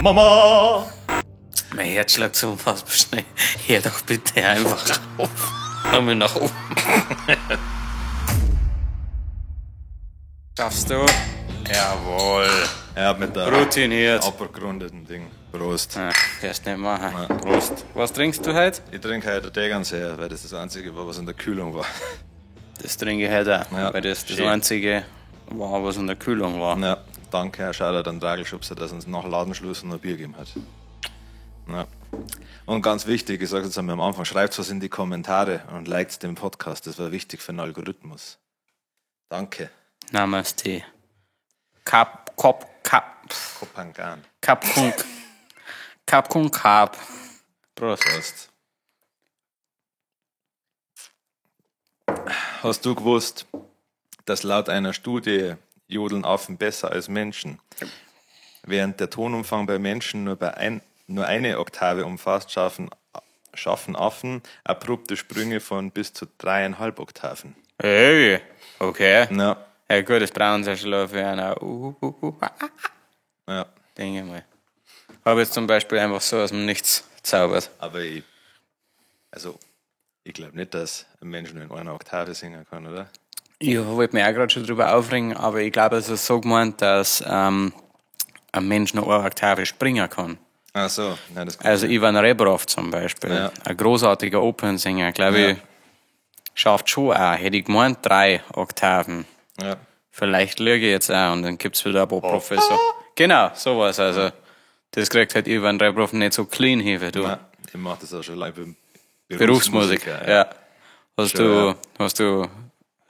Mama! Mein Herz schlägt so unfassbar schnell. Hör doch bitte einfach auf. Nochmal nach oben. Schaffst du? Jawohl. Ja, mit der Routiniert. abgerundeten Ding. Prost. Ja, kannst nicht machen. Ja. Prost. Was trinkst du heute? Ich trinke heute Degerns her, weil das das Einzige war, was in der Kühlung war. Das trinke ich heute auch, Ja, weil das schön. Einzige war, was in der Kühlung war. Ja, danke, Herr Schauder, an Dragelschubser, dass er uns nach Ladenschluss noch Bier gegeben hat. Ja. Und ganz wichtig, ich sage jetzt einmal am Anfang, schreibt was in die Kommentare und liked den Podcast, das war wichtig für den Algorithmus. Danke. Namaste. Kopangan. Kap Kun Kap. Prost. Prost. Hast du gewusst, dass laut einer Studie jodeln Affen besser als Menschen? Während der Tonumfang bei Menschen nur eine Oktave umfasst, schaffen Affen abrupte Sprünge von bis zu 3,5 Oktaven. Hey, okay. Ja, Ja gut, das brauchen sie ja schon für eine ja. denke ich mal. Habe jetzt zum Beispiel einfach so aus dem Nichts zaubert. Aber ich glaube nicht, dass ein Mensch nur in einer Oktave singen kann, oder? Ich wollte mich auch gerade schon drüber aufregen, aber ich glaube, es ist so gemeint, dass ein Mensch noch eine Oktave springen kann. Ach so, nein, das kann Also Ivan Rebrov zum Beispiel, Ja. ein großartiger Opernsänger, glaube Ja. ich, schafft schon auch, hätte ich gemeint, 3 Oktaven. ja. Vielleicht lüge ich jetzt auch und dann gibt's wieder ein paar Professor. Genau, sowas, also das kriegt halt Ivan Rebrov nicht so clean hin wie du. Nein, ich mache das auch schon lange. Berufsmusiker, ja. Schon,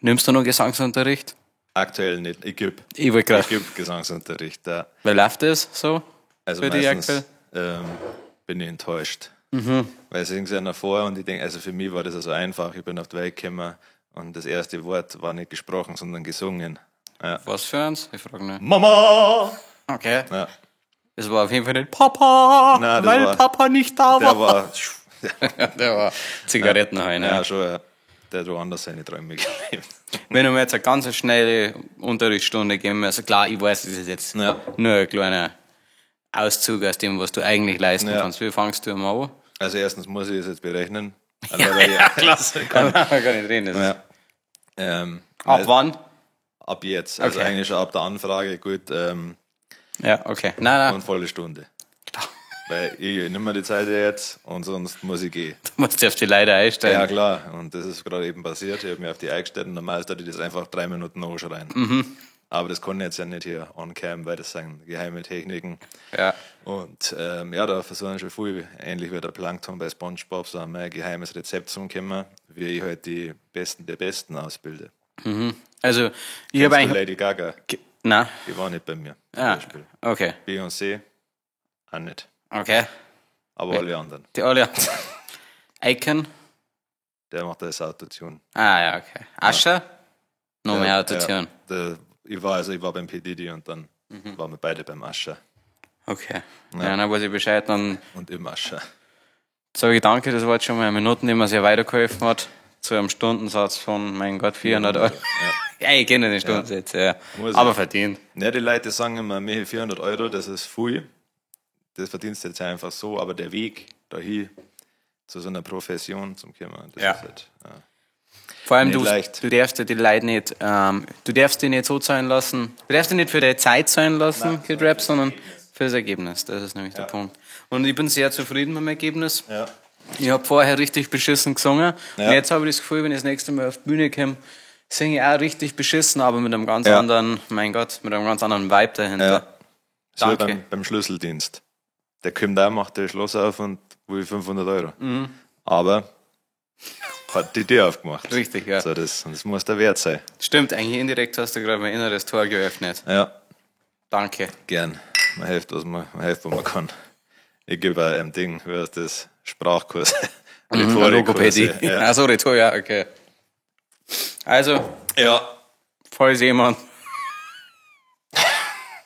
Nimmst du noch Gesangsunterricht? Aktuell nicht. Ich gebe Ich wollte gerade. Gesangsunterricht. Ja. Wie läuft das so? Also Für die meistens bin ich enttäuscht. Weil singen sie ja noch vor und ich denke, also für mich war das also einfach. Ich bin auf die Welt gekommen und das erste Wort war nicht gesprochen, sondern gesungen. Ja. Was für eins? Ich frage nicht. Mama! Okay. Ja. Das war auf jeden Fall nicht Papa, Nein, das weil war- Papa nicht da Der war. war, Der war Zigarettenhain. ja Ja. schon, ja. Der hat woanders seine Träume gelebt. Wenn du mir jetzt eine ganz schnelle Unterrichtsstunde geben müsst, klar, ich weiß, das ist jetzt Ja. nur ein kleiner Auszug aus dem, was du eigentlich leisten Ja. kannst. Wie fängst du mal an? Also erstens muss ich es jetzt berechnen. klasse. Kann man gar nicht reden. Ja. Ab weil- wann? Ab jetzt. Also Okay. eigentlich schon ab der Anfrage, gut, Ja, okay. Nein, und volle Stunde. Weil ich nehme mir die Zeit jetzt und sonst muss ich gehen. du musst dich auf die Leute einstellen. Ja klar, und das ist gerade eben passiert. Ich habe mich auf die eingestellt und normal sollte ich das einfach 3 Minuten nachschreien. Aber das kann ich jetzt ja nicht hier on cam, weil das sind geheime Techniken. Ja. Und da versuchen schon viel, ähnlich wie der Plankton bei SpongeBob, so ein geheimes Rezept zu kommen, wie ich halt die Besten der Besten ausbilde. Also, ich habe Kennst du eigentlich. Lady Gaga, Nein. die war nicht bei mir. Zum Ah, Beispiel. okay. Beyoncé, auch nicht. Okay. Aber alle anderen. Die alle. Icon. Der macht das Autotune. Ah, ja, okay. Ascher. Noch mehr Ja, Autotune. Ich war beim P. Diddy und dann waren wir beide beim Ascher. Okay. Ja, dann weiß ich Bescheid. Dann Und im Ascher. sage ich danke, das war jetzt schon mal eine Minute, die mir sehr weitergeholfen hat. Zu einem Stundensatz von, mein Gott, 400 Euro. Ja, ich kenne den Stundensatz, ja. Muss Aber ich. verdient. Ja, die Leute sagen immer, mir 400 Euro, das ist viel. Das verdienst du jetzt einfach so, aber der Weg dahin zu so einer Profession zum Kommen, das Ja. ist halt. Ja. Vor allem, Nicht du leicht. darfst dir die Leute nicht, du darfst die nicht so zahlen lassen, du darfst die nicht für deine Zeit zahlen lassen, Kid Rap, sondern für das Ergebnis. Das ist nämlich der Punkt. Und ich bin sehr zufrieden mit dem Ergebnis. Ja. Ich habe vorher richtig beschissen gesungen. Ja. Und jetzt habe ich das Gefühl, wenn ich das nächste Mal auf die Bühne komme, singe ich auch richtig beschissen, aber mit einem ganz Ja. anderen, mein Gott, mit einem ganz anderen Vibe dahinter. Ja. So wie Danke. beim Schlüsseldienst. Der kommt da, macht das Schloss auf und will 500 Euro. Aber hat die Tür aufgemacht. Richtig, ja. So, das muss der Wert sein. Stimmt, eigentlich indirekt hast du gerade mein inneres Tor geöffnet. Ja, Danke. gern. Man hilft, was man kann. Ich gebe auch einem Ding, wie heißt das? Sprachkurs. Logopädie. Ja. Achso, Rhetor, ja, okay. Also, Ja. falls jemand.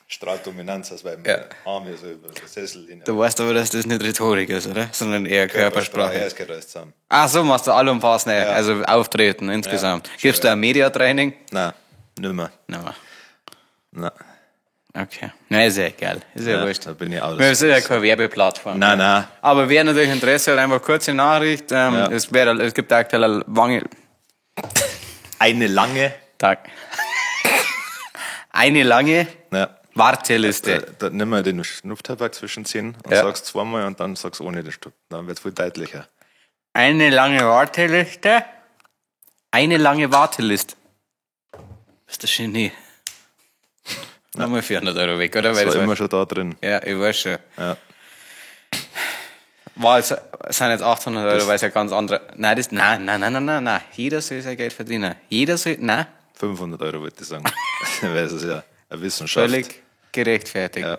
Strahlt Dominanz, als beim Ja. Arm hier so über den Sessel. Du weißt aber, dass das nicht Rhetorik ist, oder? Sondern eher Ja, Körpersprache. es geht alles zusammen. Ach so, machst du allumfassend, also Auftreten insgesamt. Ja, Gibst du ein Mediatraining? Nein, nimmer. Nein. Nein. Okay. Nein, ist ja egal. Ist ja wurscht. Da bin ich alles. Wir sind ja keine Werbeplattform. Nein. Aber wer natürlich Interesse hat, einfach kurze Nachricht. Es gibt aktuell Eine lange. eine lange Ja. Warteliste. Da nimm mal den Schnupftabak zwischen 10 und Ja. sag's zweimal und dann sag's ohne den Stutt. Dann wird's viel deutlicher. Eine lange Warteliste. Eine lange Warteliste. Bist du Genie? Nochmal 400 Euro weg, oder? Das war immer schon da drin. Ja, ich weiß schon. Ja. Es sind jetzt 800 Euro, weil es ja ganz andere... Nein. Jeder soll sein Geld verdienen. Nein. 500 Euro würde ich sagen. Weil es ist ja eine Wissenschaft. Völlig gerechtfertigt. Ja.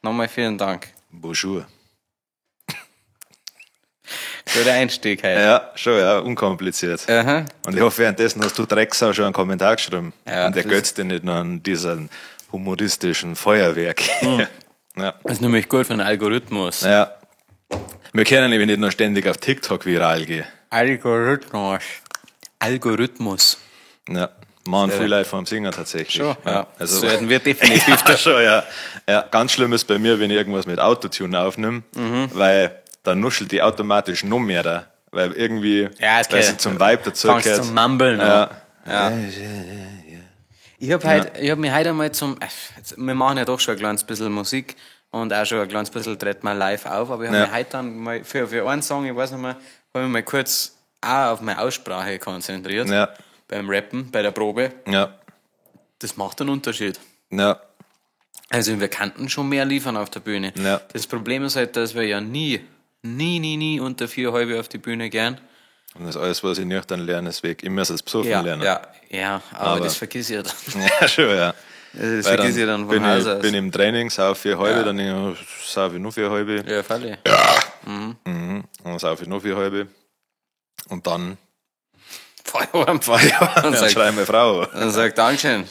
Nochmal vielen Dank. Bonjour. Guter Einstieg heute. Ja, schon, ja, unkompliziert. Aha. Und ich hoffe, währenddessen hast du Drecksau schon einen Kommentar geschrieben. Ja, und der das- götzt dich nicht nur an diesen humoristischen Feuerwerk. Ja. Das ist nämlich gut für den Algorithmus. Ja. Wir können nämlich nicht nur ständig auf TikTok viral gehen. Algorithmus. Ja. Machen viele Leute vom Singen tatsächlich. Schon, ja. Also, Das werden wir definitiv. schon, ja. Ja, ganz schlimm ist bei mir, wenn ich irgendwas mit Autotune aufnehme, weil dann nuschelt die automatisch noch mehr da. Weil irgendwie, Ja, ist weil klar. sie zum Vibe dazu Fangst gehört. zum Mumbeln Ja. an. Ich habe mich heute einmal wir machen ja doch schon ein kleines bisschen Musik und auch schon ein kleines bisschen tritt mal live auf, aber ich habe Ja. mich heute dann mal für einen Song, ich weiß nicht mehr, habe ich mal kurz auch auf meine Aussprache konzentriert. Ja. Beim Rappen, bei der Probe. Ja. Das macht einen Unterschied. Ja. Also wir kannten schon mehr liefern auf der Bühne. Ja. Das Problem ist halt, dass wir ja nie unter 4,5 auf die Bühne gehen. Und das alles, was ich nüchtern lerne, ist weg. Ich muss es besoffen lernen. Ja, aber das vergiss ich dann. Ja, schon, ja. Das Weil vergiss ich dann von Haus aus. bin ich im Training, sauf 4,5, dann sauf ich nur 4,5. Ja, Falle. Und dann sauf ich noch 4,5. Und dann Feuerwehr. dann schrei meine Frau. Dann sagt Dankeschön.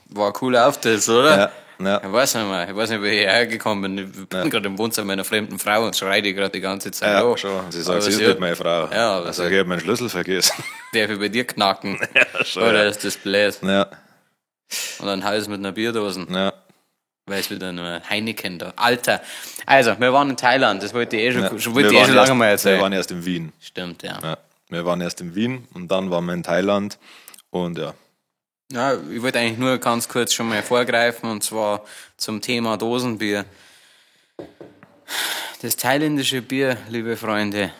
War ein cooler Auftritt, oder? Ja. Ich weiß nicht mehr. Ich weiß nicht, wie ich hergekommen bin. Ich bin gerade im Wohnzimmer einer fremden Frau und schreie die gerade die ganze Zeit. Ja, an. schon. Sie Aber sagt, sie ist sie nicht hat- meine Frau. Ja, aber also sie- ich habe meinen Schlüssel vergessen. Darf ich bei dir knacken? Ja, schon, Oder ja. ist das blöd? Ja, Und dann Haus mit einer Bierdosen. ja. Weil es wieder nur Heineken da. Alter. Also, wir waren in Thailand. Das wollte ich eh Ja. schon Wir waren lange mal Wir erzählen. waren erst in Wien. Stimmt, ja. Ja. Wir waren erst in Wien und dann waren wir in Thailand. Und ja, Ja, ich wollte eigentlich nur ganz kurz schon mal vorgreifen und zwar zum Thema Dosenbier. Das thailändische Bier, liebe Freunde,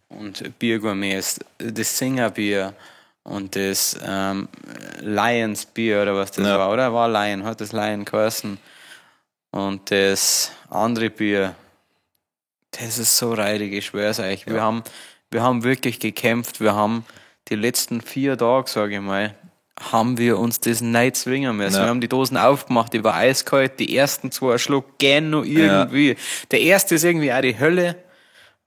und Biergourmets, das Singerbier und das Lions Bier oder was das Ja. war, oder? War Lion, hat das Lion geheißen. Und das andere Bier, das ist so reidig, ich schwör's euch. Wir haben wirklich gekämpft, wir haben die letzten 4 Tage, sage ich mal, haben wir uns das nicht zwingen müssen. Ja. Wir haben die Dosen aufgemacht, die war eiskalt, die ersten 2 Schluck gehen noch irgendwie. Der erste ist irgendwie auch die Hölle,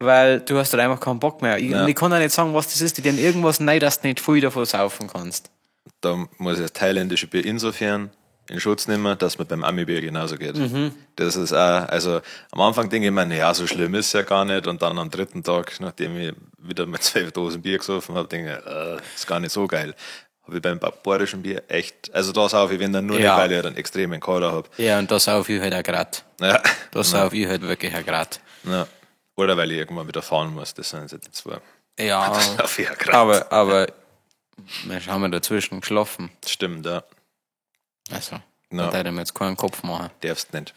weil du hast halt einfach keinen Bock mehr. Ich kann auch nicht sagen, was das ist, die denn irgendwas rein, dass du nicht viel davon saufen kannst. da muss ich das thailändische Bier insofern in Schutz nehmen, dass mir beim Ami-Bier genauso geht. Das ist auch, also am Anfang denke ich mir, naja, so schlimm ist es ja gar nicht. Und dann am 3. Tag, nachdem ich wieder mit 12 Dosen Bier gesoffen habe, denke ich, ist gar nicht so geil. Habe ich beim bayerischen Bier echt, also da sauf ich, wenn dann nur Ja. nicht, weil ich einen extremen Kader habe. Ja, und das sauf ich halt auch grad. Ja. Das sauf ich halt wirklich auch grad. Ja. Oder weil ich irgendwann wieder fahren muss, das sind jetzt die 2. Ja, Auf 4 Grad. aber wir haben dazwischen geschlafen. Stimmt, ja. Also, Ja. da hätte ich mir jetzt keinen Kopf machen. Darfst nicht.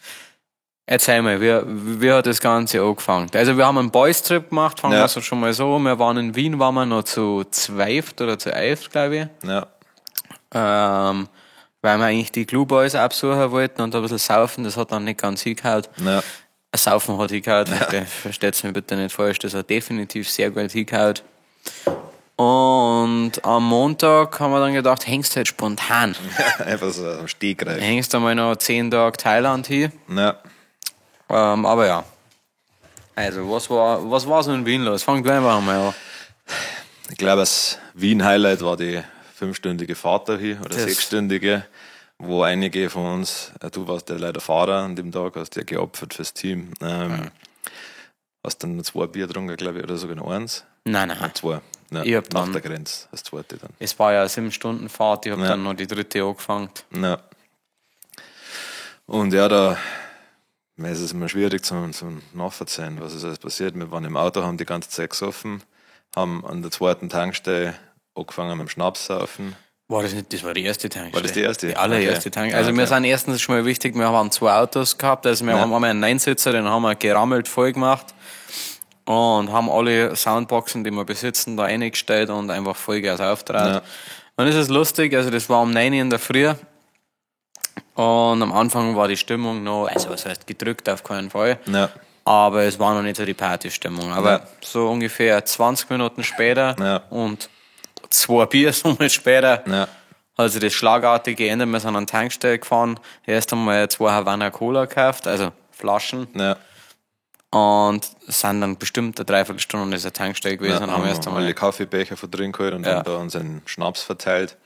Erzähl mal, wie hat das Ganze angefangen? Also wir haben einen Boys-Trip gemacht, fangen wir Ja. so schon mal so. Wir waren in Wien, waren wir noch zu 12 oder zu 11, glaube ich. Ja. Weil wir eigentlich die Glue Boys absuchen wollten und ein bisschen saufen, das hat dann nicht ganz hingehauen. Ja. Saufen hat hingehauen, versteht's mir bitte nicht falsch, das hat definitiv sehr gut hingehauen. Und am Montag haben wir dann gedacht, hängst du halt spontan. Einfach so am Stegreif. Hängst du mal noch 10 Tage Thailand hin. Ja. Aber ja. Also, was war so in Wien los? Fang du einfach mal an. Ich glaube, das Wien-Highlight war die 5-stündige Fahrt dahin, oder Das- 6-stündige, wo einige von uns, du warst ja leider Fahrer an dem Tag, hast ja geopfert fürs Team. Hast dann noch 2 Bier getrunken, glaube ich, oder sogar noch 1. Nein. 2. Ja, Ich hab nach dann- der Grenze, das 2. dann. Es war ja eine 7-Stunden-Fahrt, ich habe Ja. dann noch die 3. angefangen. Ja. Und ja, da ist es immer schwierig zum Nachverzeihen, was ist alles passiert. Wir waren im Auto, haben die ganze Zeit gesoffen, haben an der zweiten Tankstelle angefangen mit dem Schnaps saufen. War das nicht, das war die erste Tankstelle. War das die erste? Die allererste Okay. Tankstelle. Also wir sind erstens schon mal wichtig, wir haben 2 Autos gehabt, also wir haben einmal einen Neinsitzer, den haben wir gerammelt voll gemacht und haben alle Soundboxen, die wir besitzen, da eingestellt und einfach Vollgas auftragen. Ja. Und es ist lustig, also das war um 9 Uhr in der Früh und am Anfang war die Stimmung noch, also was heißt gedrückt, auf keinen Fall. Ja. Aber es war noch nicht so die Partystimmung. Aber Ja. so ungefähr 20 Minuten später Ja. und 2 Bier somit später Ja. hat sich das schlagartig geändert. Wir sind an die Tankstelle gefahren, erst einmal 2 Havana Cola gekauft, also Flaschen, Ja. und sind dann bestimmt eine Dreiviertelstunde an dieser Tankstelle gewesen und haben erst einmal, alle Kaffeebecher von drin geholt und Ja. haben da unseren Schnaps verteilt.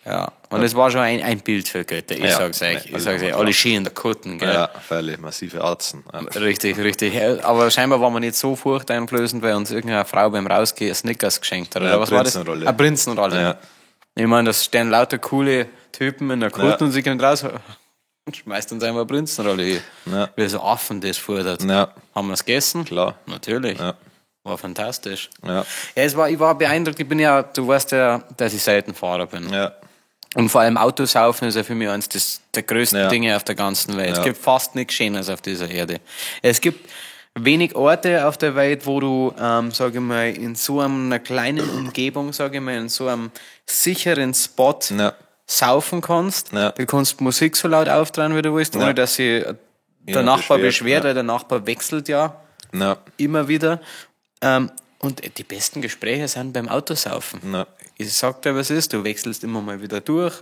ja. Und es war schon ein Bild für Götter, ich Ja. sag's euch. Ich Also sag's euch, klar. alle schön in der Kutten, gell. Ja, völlig massive Arzen. Ja. Richtig, richtig. Aber scheinbar waren wir nicht so furchteinflößend, weil uns irgendeine Frau beim Rausgehen Snickers geschenkt hat. Oder Ja, was war das? Prinzenrolle. Eine Prinzenrolle. Ja. Ich meine, das stehen lauter coole Typen in der Kutte Ja. und sie kommen raus und schmeißt uns einfach eine Prinzenrolle hin. Ja. Wie so Affen das fordert. Ja, Haben wir es gegessen? klar. Natürlich. Ja. War fantastisch. Ja. Ja, ich war beeindruckt. Ich bin ja, du weißt ja, dass ich Seitenfahrer bin. Ja. Und vor allem Autosaufen ist ja für mich eines der größten Ja. Dinge auf der ganzen Welt. Es Ja. gibt fast nichts Schönes auf dieser Erde. Es gibt wenig Orte auf der Welt, wo du, sage ich mal, in so einer kleinen Umgebung, sage ich mal, in so einem sicheren Spot Ja. saufen kannst. Ja. Du kannst Musik so laut auftragen, wie du willst, ohne Ja. dass sich der Jemand Nachbar beschwert, beschwert, ja. weil der Nachbar wechselt ja Ja. immer wieder. Und die besten Gespräche sind beim Autosaufen. Ja. Ich sag dir, was ist, du wechselst immer mal wieder durch,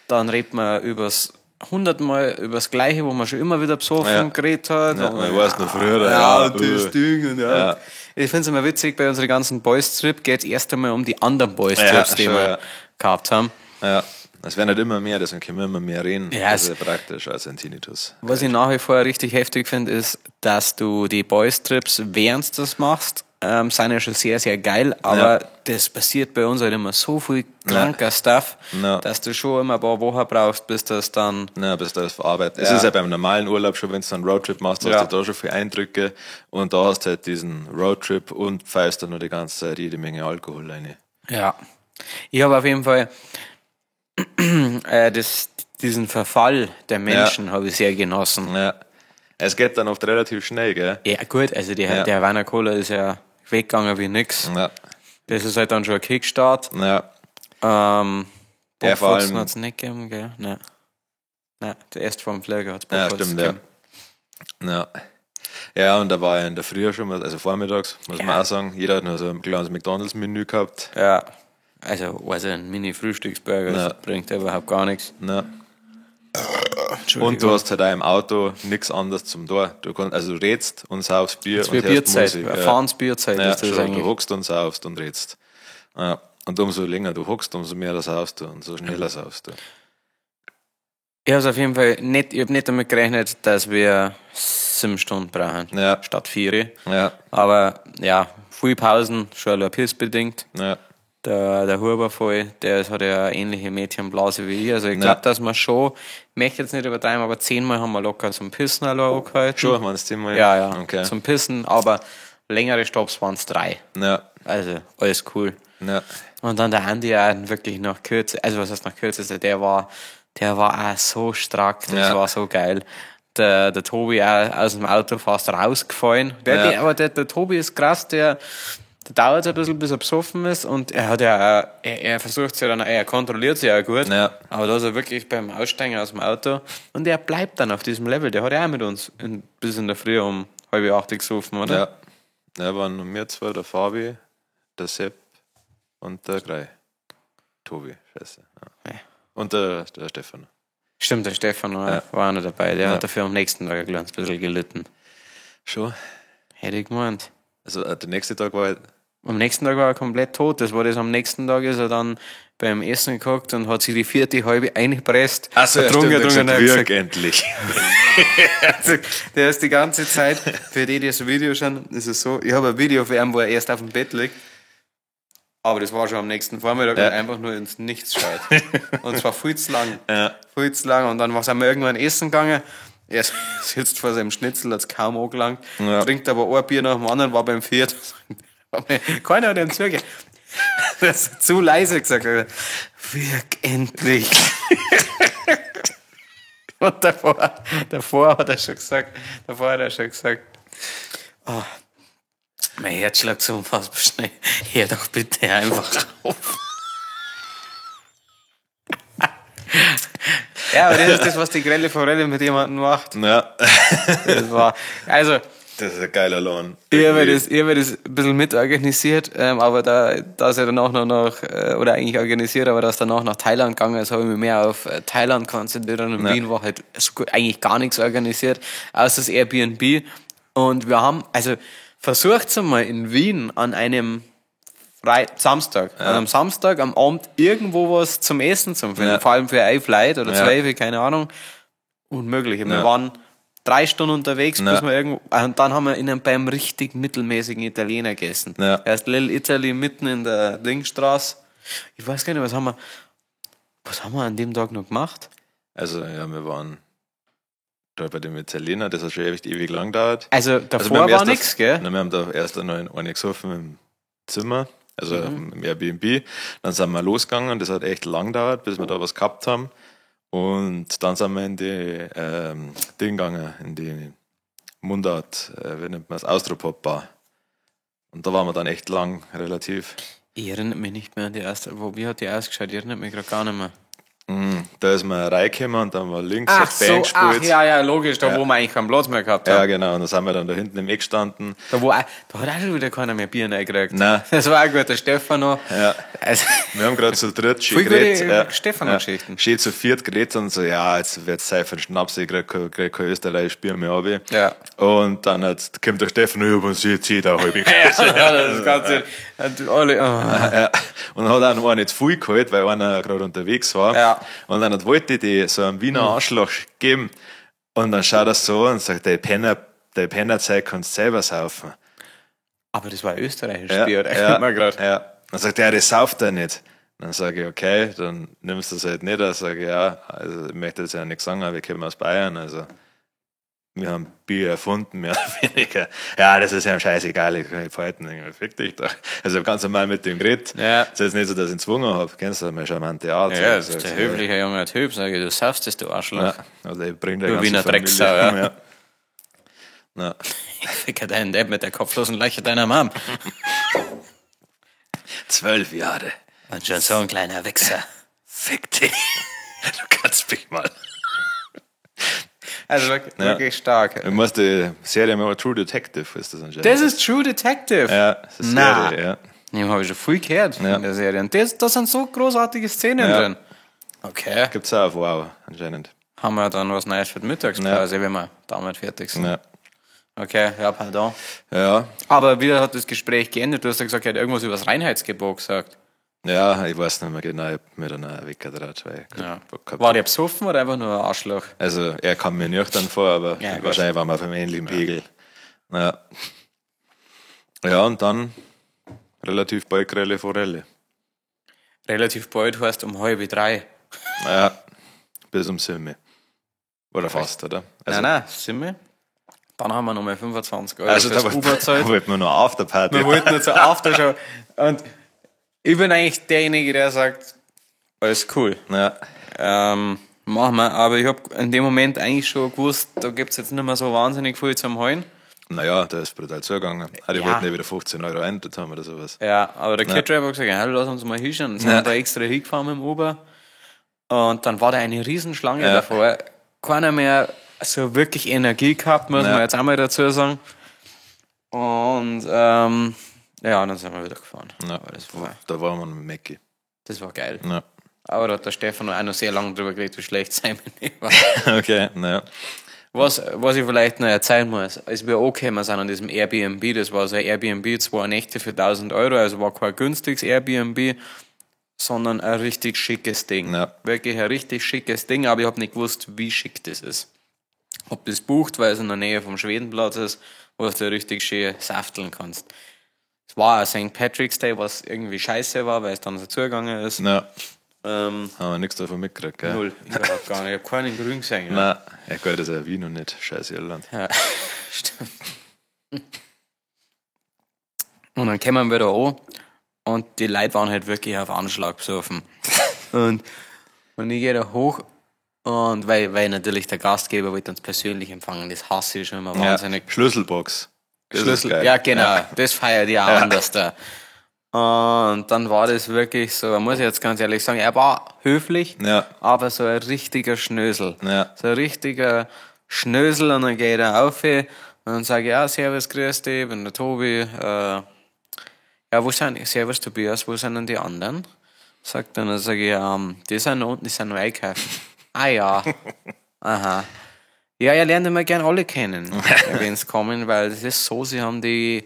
dann redet man übers 100-mal übers Gleiche, wo man schon immer wieder besoffen Ja. geredet hat. Ja, Und man weiß noch früher. Ja, ja, das Ding. Und ja. Ja. Ich finde es immer witzig, bei unseren ganzen Boys-Trip geht es erst einmal um die anderen Boys-Trips, Ja, die schon, wir ja. gehabt haben. Ja. Es werden nicht immer mehr, deswegen können wir immer mehr reden. Ja, das ist ja praktisch als ein Tinnitus. Was ich nach wie vor richtig heftig finde, ist, dass du die Boys-Trips, während du das machst, sind ja schon sehr, sehr geil, aber Ja. das passiert bei uns halt immer so viel kranker Stuff, Ja. dass du schon immer ein paar Wochen brauchst, bis das dann... Ja, bis du das verarbeitet. Es Ja. ist ja beim normalen Urlaub schon, wenn du einen Roadtrip machst, hast Ja. du da schon viele Eindrücke und da hast du halt diesen Roadtrip und pfeifst dann nur die ganze Zeit jede Menge Alkohol rein. Ja. Ich habe auf jeden Fall diesen Verfall der Menschen habe ich sehr genossen. Ja. Es geht dann oft relativ schnell, gell? Ja gut, also der Havana Cola ist ja weggegangen wie nix. Ja. Das ist halt dann schon ein Kickstart. Ja. Ja, vor allem- hat es nicht gegeben, gell? Nein. Nein, erst vor dem Flieger hat es Ja, stimmt, ja. Ja. Ja, und da war ja in der Früh schon mal, also vormittags, muss man auch sagen, jeder hat nur so ein kleines McDonalds-Menü gehabt. Ja, also ein Mini-Frühstücksburger, Ja. das bringt überhaupt gar nichts. Ja. Und du hast halt auch im Auto nichts anderes zum Tor. Du kannst, also du redst und saufst Bier Für und hörst Bierzeit, Musik. erfahrens Bierzeit Ja, ist das schon, eigentlich. du hockst und saufst und redst. Ja. Und umso länger du hockst, umso mehr saufst du und so schneller saufst du. Ich habe auf jeden Fall nicht, ich habe nicht damit gerechnet, dass wir 7 Stunden brauchen, Ja. statt 4. Ja, Aber ja, viel Pausen, schon ein pissbedingt. ja, Der Huber voll, der hat ja eine ähnliche Mädchenblase wie ich. Also ich glaube, dass wir schon, ich möchte jetzt nicht übertreiben, aber 10-mal haben wir locker zum Pissen allein angehalten. schon, meinst du mal? Ja, ja, Okay. zum Pissen, aber längere Stops waren es 3. Ja, Also alles cool. ja, Und dann der Andi auch wirklich nach Kürze, also was heißt nach Kürze, der war auch so stark, das Ja. war so geil. Der Tobi auch aus dem Auto fast rausgefallen. Aber der Tobi ist krass, der dauert ein bisschen, bis er besoffen ist und er hat ja auch, er versucht es ja dann, er kontrolliert sich ja gut, Ja. aber da ist er wirklich beim Aussteigen aus dem Auto und er bleibt dann auf diesem Level, der hat ja auch mit uns bis in der Früh um 7:30 gesoffen, oder? ja. Da waren nur wir zwei, der Fabi, der Sepp und der Grey. Tobi, scheiße. Ja. Ja. Und der Stefan. Stimmt, der Stefan Ja. war auch noch dabei, der Ja. hat dafür am nächsten Tag ein kleines bisschen gelitten. Schon. Hätte ich gemeint. Also der nächste Tag war halt, Am nächsten Tag war er komplett tot. Das war das am nächsten Tag, ist er dann beim Essen geguckt und hat sich die 4. halbe eingepresst. getrunken, und hat gesagt, endlich. der ist die ganze Zeit, für die das Video schauen, ist es so, ich habe ein Video für ihn, wo er erst auf dem Bett liegt. Aber das war schon am nächsten Vormittag Ja. und einfach nur ins Nichts schreit. Und zwar viel zu lang. Ja. Viel zu lang. Und dann sind wir irgendwann essen gegangen. Er sitzt vor seinem Schnitzel, hat's kaum angelangt, Ja. trinkt aber ein Bier nach dem anderen, war beim Viert. Keiner hat ihm zugehört. Das ist zu leise gesagt. Wirk endlich. Und davor hat er schon gesagt, oh, mein Herz schlägt so unfassbar schnell. Hör doch bitte einfach auf. Ja, aber das ist das, was die grelle Forelle mit jemandem macht. Ja. Das war, also, Das ist ein geiler Laden. ich habe das ein bisschen mitorganisiert, aber da es ja danach noch, oder eigentlich organisiert, aber dass danach nach Thailand gegangen ist, habe ich mich mehr auf Thailand konzentriert und in Ja. Wien war halt so gut, eigentlich gar nichts organisiert, außer das Airbnb. Und wir haben, also versucht mal in Wien an einem Samstag, an einem Samstag am Abend irgendwo was zum Essen zu finden, vor allem für 11 Leute oder 12, keine Ahnung. Unmöglich. Wir waren 3 Stunden unterwegs, bis wir irgendwo, und dann haben wir beim richtig mittelmäßigen Italiener gegessen. Ja. Erst Little Italy mitten in der Linkstraße. Ich weiß gar nicht, was haben wir an dem Tag noch gemacht? Also, ja, wir waren da bei dem Italiener, das hat schon ewig lang gedauert. Also wir davor haben war erst nichts, gell? Wir haben da erst noch eine gesoffen im Zimmer, also im Airbnb. Dann sind wir losgegangen, das hat echt lang gedauert, bis wir da was gehabt haben. Und dann sind wir in die Ding gegangen, in die Mundart, wie nennt man das, Austropop-Bar. Und da waren wir dann echt lang, relativ. Ich erinnere mich nicht mehr an die erste, wie hat die ausgeschaut? Ich erinnere mich gerade gar nicht mehr. Da ist man reingekommen und dann war links eine Band gespielt. ja, logisch, da wo wir eigentlich keinen Platz mehr gehabt haben. Ja, genau. Und dann sind wir dann da hinten im Eck gestanden. Da hat auch schon wieder keiner mehr Bier reingekriegt. Nein. Das war auch gut, der Stefano. Ja. Also, Wir haben gerade zu dritt schön voll gute geredet. Stefano-Geschichten. Schön zu viert geredet und so, ja, jetzt wird's Zeit für den Schnaps, ich krieg kein österreichisches Bier mehr runter. Ja. Und dann kommt der Stefan über und sieht da halb. ja, das Ganze. Alle, Ja. Und hat auch noch einen nicht viel geholt, weil einer gerade unterwegs war. Ja. Und dann wollte die so einen Wiener Arschloch geben. Und dann schaut er so und sagt, der Pennerzeug kannst du selber saufen. Aber das war ein österreichisches Bier, oder? Ja. Dann sagt er, das sauft er nicht. Dann sage ich, okay, dann nimmst du das halt nicht. Dann sage ich, ja, also ich möchte jetzt ja nichts sagen, aber wir kommen aus Bayern, also wir haben Bier erfunden, mehr oder weniger. Ja, das ist ja scheißegal, ich kann nicht verhalten, fick dich doch. Also ich hab ganz normal mit dem geredet. Ja. Das ist jetzt nicht so, dass ich ihn gezwungen habe. Kennst du, meine charmante Art. Ja, das ist der höfliche junge Typ, sage ich, du saufst es, du Arschloch. Ja, also ich bringe Du Wiener Drecksau, ja. Ja. Ich ficke deinen Depp mit der kopflosen Leiche deiner Mom. 12 Jahre. Und schon so ein kleiner Wichser. Fick dich. Du kannst mich mal. Also wirklich stark. Du musst die Serie mal True Detective, ist das anscheinend. Das ist True Detective. Ja, das ist Na. Serie, ja. Den habe ich schon viel gehört in der Serie. Und da sind so großartige Szenen drin. Okay. Gibt's auch auf Wow, anscheinend. Haben wir dann was Neues für die Mittagspause, wenn wir damit fertig sind. Ja. Okay, ja, pardon. Ja. Aber wieder hat das Gespräch geendet. Du hast ja gesagt, er hat irgendwas über das Reinheitsgebot gesagt. Ja, ich weiß nicht mehr genau, ich hab mir dann auch weggedraht, weil ich Ja. Bock gehabt. War der besoffen oder einfach nur ein Arschloch? Also, er kam mir nüchtern vor, aber Ja, gut. wahrscheinlich waren wir auf einem ähnlichen Pegel. Ja. Ja, und dann relativ bald grelle Forelle. Relativ bald heißt um 2:30. Ja, bis um 7. Oder fast, oder? Also, Nein, sind wir. Dann haben wir nochmal 25 Euro also fürs da Uber gezahlt. wollten wir noch Afterparty. Wir wollten nur zur Aftershow. Und ich bin eigentlich derjenige, der sagt, alles cool. Ja, Machen wir. Aber ich habe in dem Moment eigentlich schon gewusst, da gibt es jetzt nicht mehr so wahnsinnig viel zum Heulen. naja, der ist brutal zugegangen. Die Ja. wollten ja wieder 15 Euro Eintritt haben oder sowas. Ja, aber der Kid-Driver hat gesagt, ja, lass uns mal hinschauen. Dann sind wir da extra hingefahren mit dem Uber. Und dann war da eine Riesenschlange davor. Keiner mehr so wirklich Energie gehabt, muss man jetzt auch mal dazu sagen. Und ja, dann sind wir wieder gefahren. Ja, Aber da waren wir mit Mackie. das war geil. Ja. Aber da hat der Stefan auch noch sehr lange drüber geredet, wie schlecht sein Menü war. Okay, naja. Was ich vielleicht noch erzählen muss, als wir angekommen sind an diesem Airbnb, das war so ein Airbnb, 2 Nächte für 1.000 Euro, also war kein günstiges Airbnb, sondern ein richtig schickes Ding. Ja. Wirklich ein richtig schickes Ding, aber ich habe nicht gewusst, wie schick das ist. Ob das bucht, weil es in der Nähe vom Schwedenplatz ist, wo du richtig schön safteln kannst. Es war ein St. Patrick's Day, was irgendwie scheiße war, weil es dann so zugegangen ist. Ja. Haben wir nichts davon mitgekriegt, gell? Null. Überhaupt gar nicht. Ich habe keinen Grün gesehen. Ja. Nein, ja gut, das ist ja Wien und nicht scheiß Irland. Ja, stimmt. Und dann kommen wir da an und die Leute waren halt wirklich auf Anschlag besoffen. und ich gehe da hoch und weil natürlich der Gastgeber wollte uns persönlich empfangen, das hasse ich schon immer wahnsinnig. Ja, Schlüsselbox. Das ist geil. Ja, genau, das feiert ja auch anders da. Und dann war das wirklich so, muss ich jetzt ganz ehrlich sagen, er war höflich, aber so ein richtiger Schnösel. Ja. So ein richtiger Schnösel und dann geht er auf und dann sage ich, ja, servus, grüß dich, ich bin der Tobi. Ja, servus Tobias, wo sind denn die anderen? Sagt er, dann sage ich, die sind da unten, die sind noch einkaufen. Ah ja, aha. Ja, lernen wir gern alle kennen, wenn es kommen, weil das ist so, sie haben die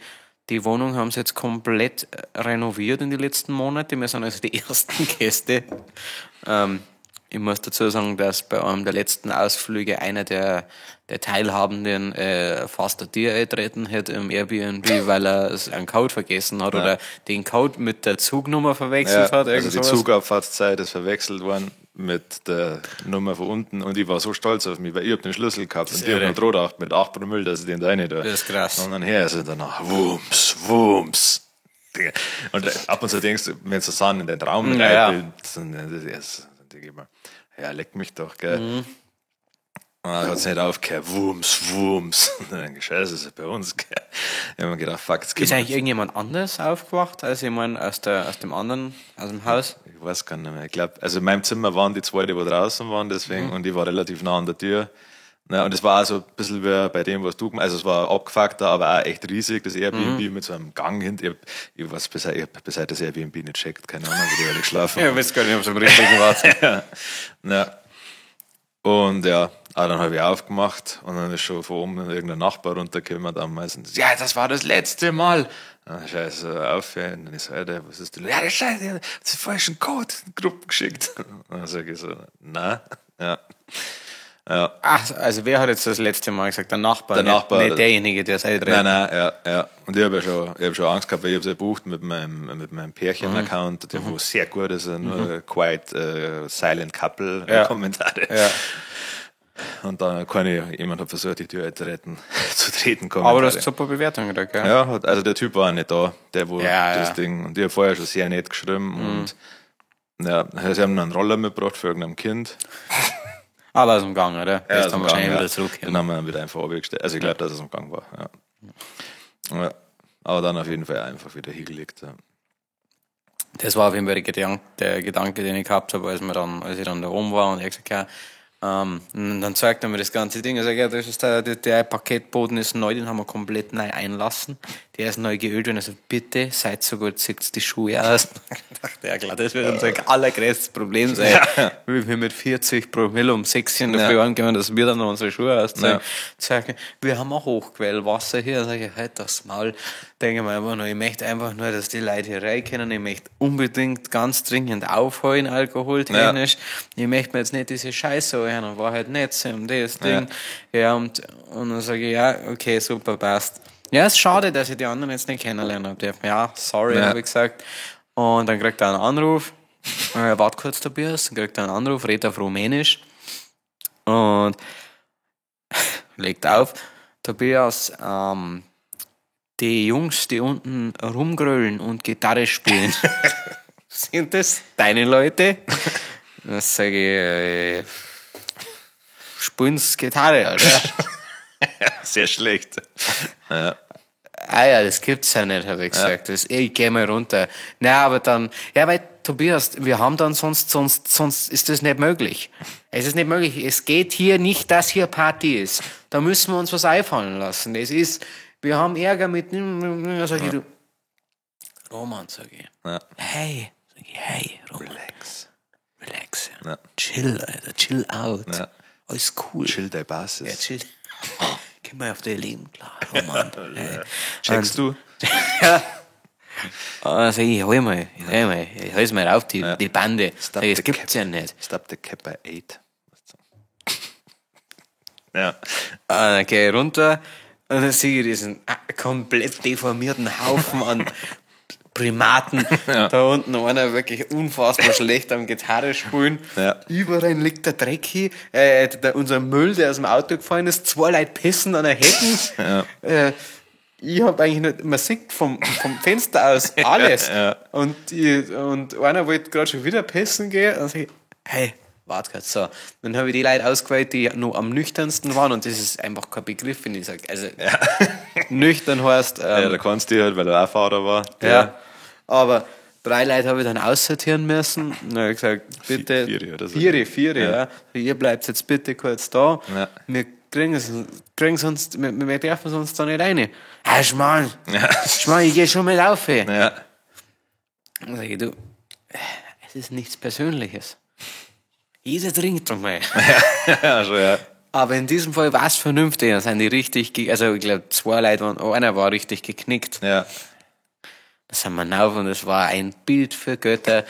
Wohnung haben sie jetzt komplett renoviert in den letzten Monaten. Wir sind also die ersten Gäste. Ich muss dazu sagen, dass bei einem der letzten Ausflüge einer der Teilhabenden fast ein Tier eintreten hat im Airbnb, weil er einen Code vergessen hat oder den Code mit der Zugnummer verwechselt hat. Also die Zugabfahrtszeit ist verwechselt worden mit der Nummer von unten und ich war so stolz auf mich, weil ich hab den Schlüssel gehabt und ich hab noch gedacht, mit 8 Promille, dass ich den da nicht da. Das ist krass. Und dann her ist er danach, Wumms. Und ab und zu denkst du, wenn du so in den Traum reinbildest, dann denke ich mir, ja, leck mich doch, gell. Und dann hat es nicht aufgehört, Wumms. Und dann denke ich, scheiße, ist ja bei uns, gell. Ich hab mir gedacht, fuck, jetzt ist eigentlich irgendjemand anders aufgewacht, als jemand aus dem Haus? Ich weiß gar nicht mehr. Ich glaube, also in meinem Zimmer waren die zwei, die draußen waren, deswegen, und ich war relativ nah an der Tür. Ja, und es war auch so ein bisschen wie bei dem, was du gemacht hast. Also es war abgefuckter, aber auch echt riesig, das Airbnb mit so einem Gang hinter. Ich weiß bis heute das Airbnb nicht checkt, keine Ahnung, wie die alle geschlafen haben. Ja, ich weiß gar nicht, ob es am richtigen war. Ja. Und ja, dann habe ich aufgemacht und dann ist schon von oben irgendein Nachbar runtergekommen, dann meistens, ja, das war das letzte Mal. Dann scheiße, aufhören, dann ist Alter, was ist denn? Ja, das Scheiße, das ist falschen Code in die Gruppe geschickt. Und dann sage ich so, na, ja. Ja. Ach, also wer hat jetzt das letzte Mal gesagt? Der Nachbar, nicht derjenige, der es eintritt. Nein, ja. Und ich habe schon Angst gehabt, weil ich habe es gebucht mit meinem Pärchen-Account, der wo sehr gut ist, nur Quiet Silent Couple Kommentare. Ja. Und dann jemand hat versucht, die Tür zu treten. Kommentare. Aber du hast super Bewertungen da, gell? Ja, also der Typ war nicht da, der wo das Ding, und ich habe vorher schon sehr nett geschrieben und ja, sie haben einen Roller mitgebracht für irgendein Kind. Aber aus dem Gang, oder? Ja, das haben wir wahrscheinlich wieder zurück. Den haben wir dann wieder einfach abgestellt. Also ich glaube, dass es am Gang war. Ja. Aber dann auf jeden Fall einfach wieder hingelegt. Ja. Das war auf jeden Fall der Gedanke, den ich gehabt habe, als ich dann da oben war und ich gesagt, ja, und dann zeigt er mir das ganze Ding. Also, ja, das ist der Parkettboden ist neu, den haben wir komplett neu einlassen. Der ist neu geölt und also bitte seid so gut, zieht die Schuhe aus. Ich dachte, ja klar, das wird unser allergrößtes Problem sein. Ja. Wir mit 40 Promille um 6 in der Früh angehen, dass wir dann noch unsere Schuhe ausziehen. Sagen, wir haben auch Hochquellwasser hier. Sag ich, halt das Maul. Denke mir einfach nur, ich möchte einfach nur, dass die Leute hier rein können. Ich möchte unbedingt ganz dringend aufheulen, alkoholtechnisch. Ich möchte mir jetzt nicht diese Scheiße hören und war halt nicht so um das Ding. Ja, und dann sage ich, ja, okay, super, passt. Ja, ist schade, dass ich die anderen jetzt nicht kennenlernen habe. Ja, sorry, habe ich gesagt. Und dann kriegt er einen Anruf. Warte kurz, Tobias. Dann kriegt er einen Anruf, redet auf Rumänisch. Und legt auf. Tobias, die Jungs, die unten rumgrölen und Gitarre spielen, sind das deine Leute? Dann sage ich, spielst Gitarre, oder? Sehr schlecht. Ja. Ah ja, das gibt's ja nicht, habe ich gesagt. Ich geh mal runter. Na, aber dann, ja, weil Tobias, wir haben dann sonst ist das nicht möglich. Es ist nicht möglich. Es geht hier nicht, dass hier Party ist. Da müssen wir uns was einfallen lassen. Wir haben Ärger mit, sag ich, du, Roman, sag ich. Ja. Hey, Roman. Relax. Ja. Chill, Alter, chill out. Ja. Alles cool. Chill der Basis. Ja, chill. Geh mal auf dein Leben klar, Roman. Checkst du? Ja. Also ich hal's mal auf, die Bande. Das gibt's ja nicht. Stop the cap by 8. Ja. Dann geh ich runter und dann sehe ich diesen komplett deformierten Haufen an Primaten. Da unten einer wirklich unfassbar schlecht am Gitarre spielen. Ja. Überall liegt der Dreck hin. Unser Müll, der aus dem Auto gefallen ist. 2 Leute pissen an der Hecken. Ja. Ich hab eigentlich nicht, man sieht vom Fenster aus alles. Ja. Und einer wollte gerade schon wieder pissen gehen. Und sag ich, hey, warte kurz, so. Dann habe ich die Leute ausgewählt, die noch am nüchternsten waren. Und das ist einfach kein Begriff, finde ich. Also, nüchtern heißt... Ja, da kannst du halt, weil er auch Fahrer war. Ja. Aber 3 Leute habe ich dann aussortieren müssen. Dann habe ich gesagt, bitte... 4 oder so. 4, ja. Ihr bleibt jetzt bitte kurz da. Ja. Wir wir dürfen sonst da nicht rein. Schmarrn, ich gehe schon mit auf. Ja. Dann sage ich, du, es ist nichts Persönliches. Jeder trinkt doch mal. Ja, schon, ja. Aber in diesem Fall war es vernünftig. Dann sind die richtig, also ich glaube 2 Leute waren, einer war richtig geknickt. Ja. Da sind wir rauf und es war ein Bild für Götter.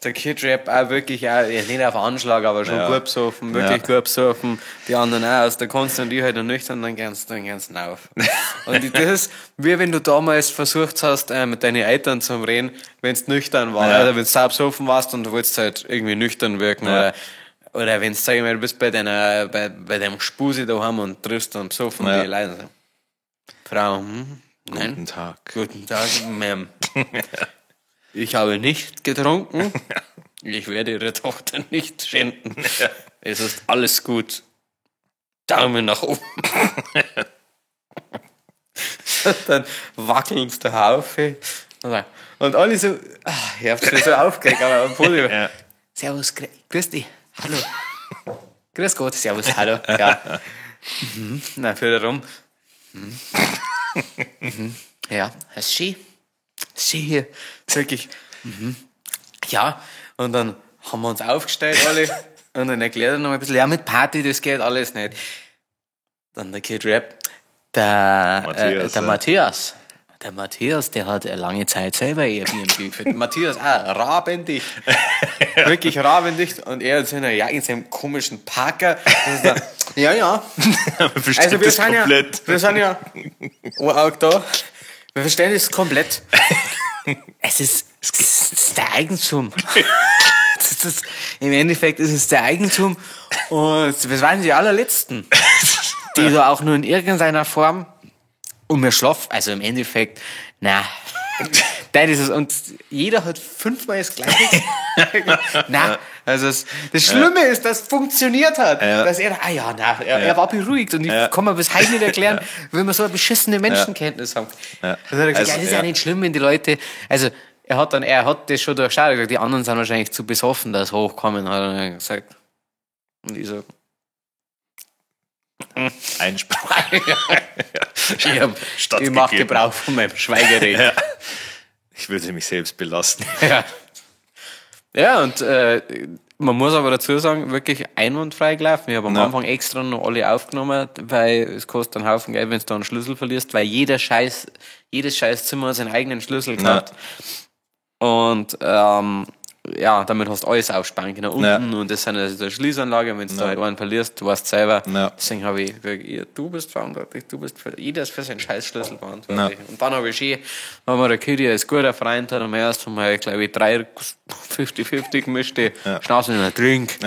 Der Kid Rap auch wirklich, nicht auf Anschlag, aber schon gut besoffen, wirklich gut besoffen. Die anderen auch aus der Kunst und ich halt noch nüchtern, dann gehst du auf. Und das ist, wie wenn du damals versucht hast, mit deinen Eltern zu reden, wenn du nüchtern warst, oder wenn du sau besoffen warst und du wolltest halt irgendwie nüchtern wirken, oder wenn du, sag ich mal, du bist bei deinem Spusi daheim und triffst dann besoffen die Leute. So, Frau, nein. Guten Tag. Guten Tag, Ma'am. Ich habe nicht getrunken. Ich werde Ihre Tochter nicht schänden. Es ist alles gut. Daumen nach oben. Dann wackeln sie der Haufe. Und alle so, ich hab's mir so aufgeregt, aber am Podium. Ja. Servus, grüß dich. Hallo. Grüß Gott, servus, hallo. Ja. Na, führt rum. Ja, ist schön. Schön hier. Wirklich. Ja, und dann haben wir uns aufgestellt alle und dann erklärt er noch ein bisschen, ja, mit Party, das geht alles nicht. Dann der Kid Rap, der Matthias. Der Matthias, der hat lange Zeit selber Airbnb geführt. Matthias, rabendicht. Wirklich rabendicht. Und er in seiner Jacke, in seinem komischen Parker. Ja. Also wir sind ja auch da. Wir verstehen das komplett. Es ist der Eigentum. Im Endeffekt ist es der Eigentum. Und wir waren die allerletzten, die da auch nur in irgendeiner Form wir schlafen. Also im Endeffekt, das ist es. Und jeder hat 5-mal das Gleiche. Also das Schlimme ist, dass es funktioniert hat. Ja. Dass er war beruhigt. Und ich kann mir bis heute nicht erklären, wenn wir so eine beschissene Menschenkenntnis haben. Ja. Also er hat gesagt, das ist ja nicht schlimm, wenn die Leute, also er hat das schon durchschaut, er hat gesagt, die anderen sind wahrscheinlich zu besoffen, dass hochkommen, hat er gesagt. Und ich so, Einspruch. Ich mache Gebrauch von meinem Schweigerecht. Ja. Ich würde mich selbst belasten. Ja, und man muss aber dazu sagen, wirklich einwandfrei gelaufen. Ich habe am Anfang extra noch alle aufgenommen, weil es kostet einen Haufen Geld, wenn du da einen Schlüssel verlierst, weil jedes scheiß Zimmer hat seinen eigenen Schlüssel gehabt. Und damit hast du alles aufsparen können unten und das sind also die Schließanlage, wenn du da halt einen verlierst, du weißt selber. Deswegen habe ich wirklich, du bist verantwortlich, jeder ist für seinen Scheißschlüssel verantwortlich. Und dann habe wir der Kiri als guter Freund, hat am ersten Mal, glaube ich, 3 50-50 gemischte Schnaps in einen Trink.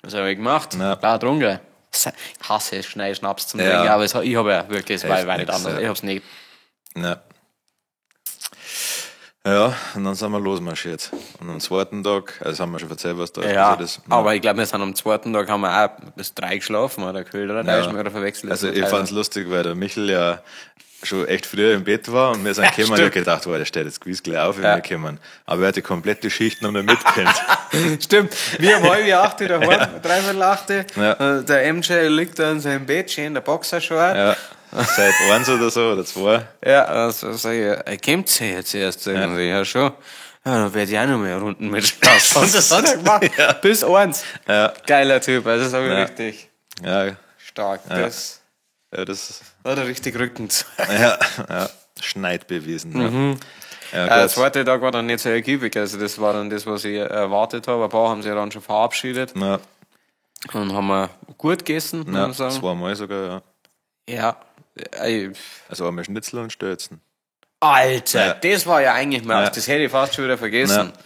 Das habe ich gemacht, klar getrunken. Ich hasse schnell Schnaps zum Trinken, aber ich habe ja wirklich, es war nicht anders, ich habe es nicht. Ja, und dann sind wir losmarschiert. Und am 2. Tag, also haben wir schon erzählt, was da ist. Aber ich glaube, wir sind am 2. Tag, haben wir auch bis 3 geschlafen, oder Köhler, da ist mir wieder verwechselt. Also ich fand's lustig, weil der Michel ja schon echt früher im Bett war und wir sind gekommen und ich gedacht, der steht jetzt gewiss gleich auf, wenn wir kommen. Aber er hat die komplette Schicht noch mal mitgekannt. Stimmt. Wir haben 7:30 daheim, 7:45. Der MJ liegt da in seinem Bett, schön in der Boxershort. Ja. Seit 1 oder so, oder 2. Ja, also sag ich, kommt sie jetzt erst irgendwie? Ja, schon. Ja, dann werde ich auch noch mehr Runden mitschlafen. Und das hat er gemacht. Bis 1. Ja. Geiler Typ, also das habe ich richtig stark. Das hat er richtig Rücken zu. Schneid bewiesen. Der 2. Tag war dann nicht so ergiebig, also das war dann das, was ich erwartet habe. Ein paar haben sich dann schon verabschiedet. Und haben wir gut gegessen, muss man sagen. 2-mal sogar, Ja. Also einmal Schnitzel und Stölzen. Alter, das war ja eigentlich mal, das hätte ich fast schon wieder vergessen. Ja.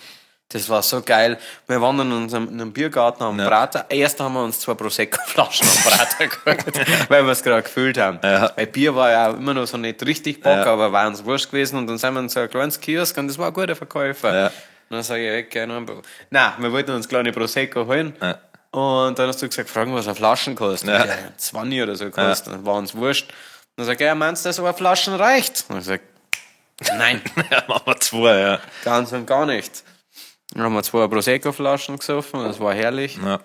Das war so geil. Wir waren in einem Biergarten am Prater. Erst haben wir uns 2 Prosecco-Flaschen am Prater geholt, weil wir es gerade gefüllt haben. Ja. Weil Bier war ja auch immer noch so nicht richtig Bock, aber war uns wurscht gewesen. Und dann sind wir in so ein kleines Kiosk und das war ein guter Verkäufer. Ja. Und dann sage ich, gerne ein Nein, wir wollten uns kleine Prosecco holen. Ja. Und dann hast du gesagt, fragen, was eine Flaschen kostet. Ja. 20 oder so kostet. Dann war uns wurscht. Und dann sag ich, ja, meinst du, so eine Flaschen reicht? Und ich sag, nein. Ja, machen wir 2, ja. Ganz und gar nicht. Dann haben wir 2 Prosecco-Flaschen gesoffen, das war herrlich. Ja.